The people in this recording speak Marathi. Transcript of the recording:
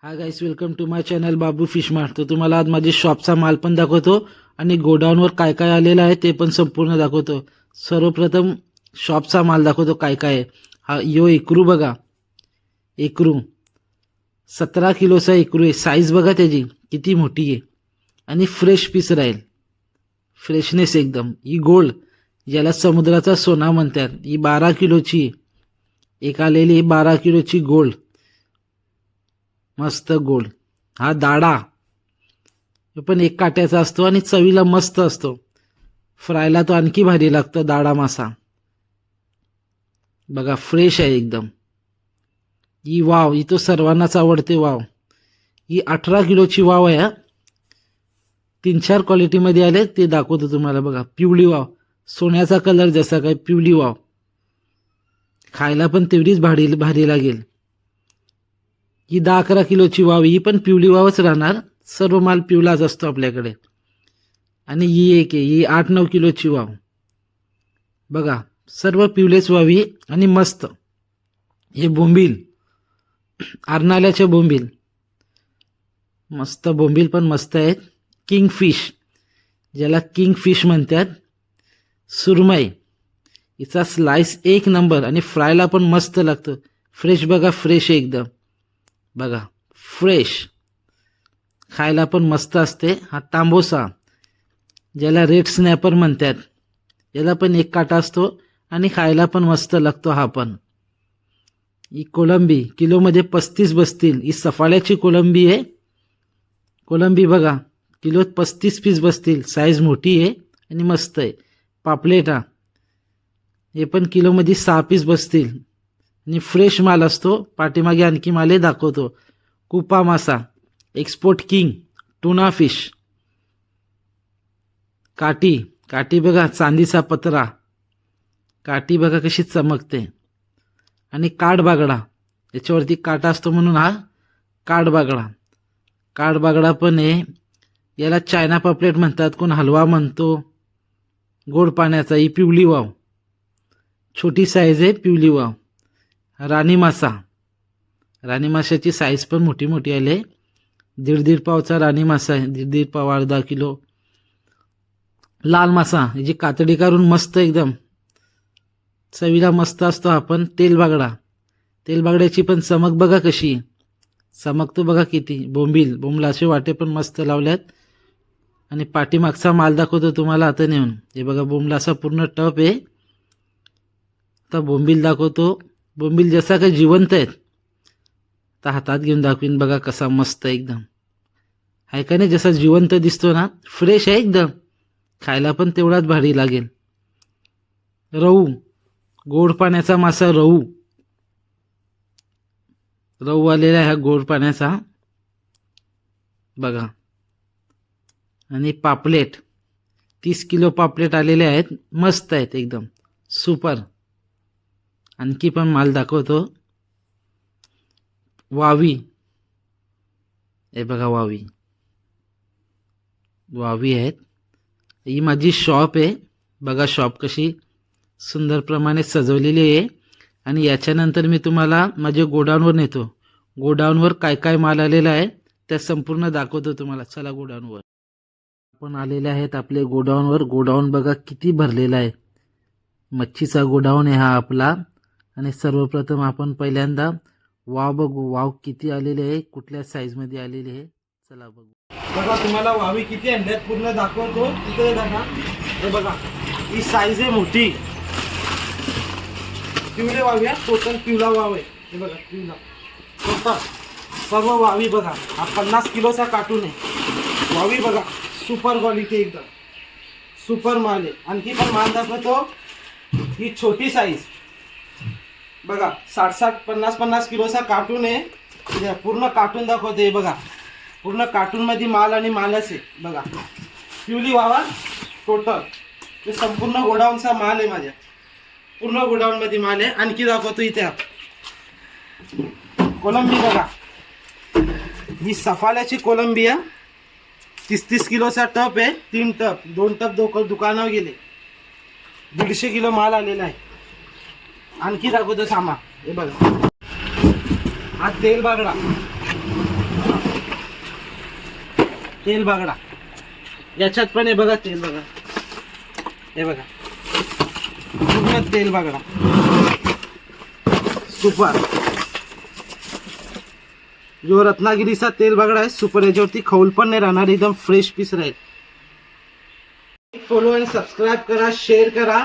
High guys, welcome to my channel Babu fish mart. तर तुम्हाला आज माझे शॉपचा माल पण दाखवतो आणि गोडाऊनवर काय काय आलेलं आहे ते पण संपूर्ण दाखवतो. सर्वप्रथम शॉपचा माल दाखवतो काय काय आहे. हा यो इकरू बघा, इकरू 17 किलोचा इकरू आहे. साईज बघा त्याची किती मोठी आहे आणि फ्रेश पीस राहील, फ्रेशनेस एकदम. ही गोल्ड ज्याला समुद्राचा सोना म्हणतात, ही 12 किलोची एक आलेली 12 किलोची गोल्ड, मस्त गोल्ड. हा दाडा पण एक काट्याचा असतो आणि चवीला मस्त असतो. फ्रायला तो आणखी भारी लागतो दाडा मासा. बघा फ्रेश आहे एकदम. ही वाव, ही तो सर्वांनाच आवडते वाव. ही 18 किलोची वाव आहे. 3-4 क्वालिटीमध्ये आले ते दाखवतो तुम्हाला. बघा पिवळी वाव, सोन्याचा कलर जसा काय पिवळी वाव, खायला पण तेवढीच भारी लागेल. ही 10-11 किलोची वाव, ही पण पिवळी वावच राहणार. सर्व माल पिवलाच असतो आपल्याकडे. आणि ही एक आहे, ही 8-9 किलोची वाव. बघा सर्व पिवलेच वावी आणि मस्त. हे बोंबील, आरनाल्याचे बोंबील, मस्त बोंबील पण मस्त आहेत. किंगफिश ज्याला किंगफिश म्हणतात, सुरमई, हिचा स्लाइस एक नंबर आणि फ्रायला पण मस्त लागतं. फ्रेश बघा, फ्रेश एकदम. बघा फ्रेश, खायला पण मस्त असते. हा तांबोसा ज्याला रेड स्नॅपर म्हणतात, याला पण एक काटा असतो आणि खायला पण मस्त लागतो हा पण. ही कोलंबी किलोमध्ये 35 बसतील. ही सफाळ्याची कोलंबी आहे. कोलंबी बघा किलोत 35 पीस बसतील. साईज मोठी आहे आणि मस्त आहे. पापलेटा हे पण किलोमध्ये 6 पीस बसतील आणि फ्रेश माल असतो. पाठीमागे आणखी माले दाखवतो. कुपा मासा, एक्सपोर्ट किंग, टुना फिश, काठी, काठी बघा चांदीचा पत्रा, काठी बघा कशी चमकते. आणि काठबागडा, याच्यावरती काटा असतो म्हणून हा काठबागडा. काठबागडा पण आहे. याला चायना पापलेट म्हणतात, कोण हलवा म्हणतो. गोड पाण्याचा, ही पिवली वाव, छोटी साईज आहे पिवली वाव. राणी मासा, राणी माशाची साईज पण मोठी मोठी आली. 1.5 पावचा राणी मासा आहे. 1.5 पाव, अर्धा किलो. लाल मासा, याची कातडी काढून मस्त एकदम चवीला मस्त असतो. आपण तेलबागडा, तेलबागड्याची पण चमक बघा कशी चमकतो बघा किती. बोंबील, बोंबलाचे वाटे पण मस्त लावल्यात. आणि पाठीमागचा माल दाखवतो तुम्हाला आता नेऊन. हे बघा बोंबलाचा पूर्ण टप आहे. तर बोंबील दाखवतो. बोंबील जसा काही जिवंत आहेत, तर हातात घेऊन दाखवीन बघा कसा मस्त एकदम आहे का नाही. जसा जिवंत दिसतो ना, फ्रेश आहे एकदम. खायला पण तेवढाच भारी लागेल. रहू, गोड पाण्याचा मासा रहू, रहू आलेला आहे हा गोड पाण्याचा बघा. आणि पापलेट 30 किलो पापलेट आलेले आहेत. मस्त आहेत एकदम सुपर. आणखी पण माल दाखवतो. वावी, हे बघा वावी, वावी आहेत. ही माझी शॉप आहे. बघा शॉप कशी सुंदर प्रमाणे सजवलेली आहे. आणि याच्यानंतर मी तुम्हाला माझ्या गोडाऊनवर नेतो. गोडाऊनवर काय काय माल आलेला आहे त्या संपूर्ण दाखवतो तुम्हाला. चला गोडाऊनवर. आपण आलेले आहेत आपले गोडाऊनवर. गोडाऊन बघा किती भरलेला आहे. मच्छीचा गोडाऊन आहे हा आपला. आणि सर्वप्रथम आपण पहिल्यांदा वाव बघू. वाव किती आलेले आहे, कुठल्या साईजमध्ये आलेले आहे, चला बघू. बघा तुम्हाला वावी किती आणल्यात पूर्ण दाखवतो. तिथे बघा, हे बघा ही साईज आहे मोठी. पिवळे वावी आहे, टोटल पिवळा वाव आहे. हे बघा पिवळा टोटल सर्व वावी बघा. हा 50 किलोचा कार्टून आहे. वावी बघा सुपर क्वालिटी एकदम सुपर माल आहे. आणखी पण माल दाखवतो. ही छोटी साईज बघा, 60-60, 50-50 किलोचा कार्टून आहे. पूर्ण कार्टून दाखवते. बघा पूर्ण कार्टून मध्ये माल आणि मालच आहे. बघा पिवली वावा टोटल. हे संपूर्ण गोडाऊनचा माल आहे. माझ्या पूर्ण गोडाऊन मध्ये माल आहे. आणखी दाखवतो इथे कोलंबी बघा. ही सफाळ्याची कोलंबी आहे. 30-30 किलोचा टप आहे. 3 टप, 2 टप दुकानावर गेले. 150 किलो माल आलेला आहे. आणखी दाखवतो सामा. हे बघा हा तेल बागडा, तेल बागडा. याच्यात पण हे बघा तेल बघा, हे बघा पूर्ण तेल बागडा सुपर. जो रत्नागिरीचा तेल बागडा आहे सुपर. याच्यावरती खौल पण नाही राहणार, एकदम फ्रेश पीस राहील. फॉलो आणि सबस्क्राईब करा, शेअर करा.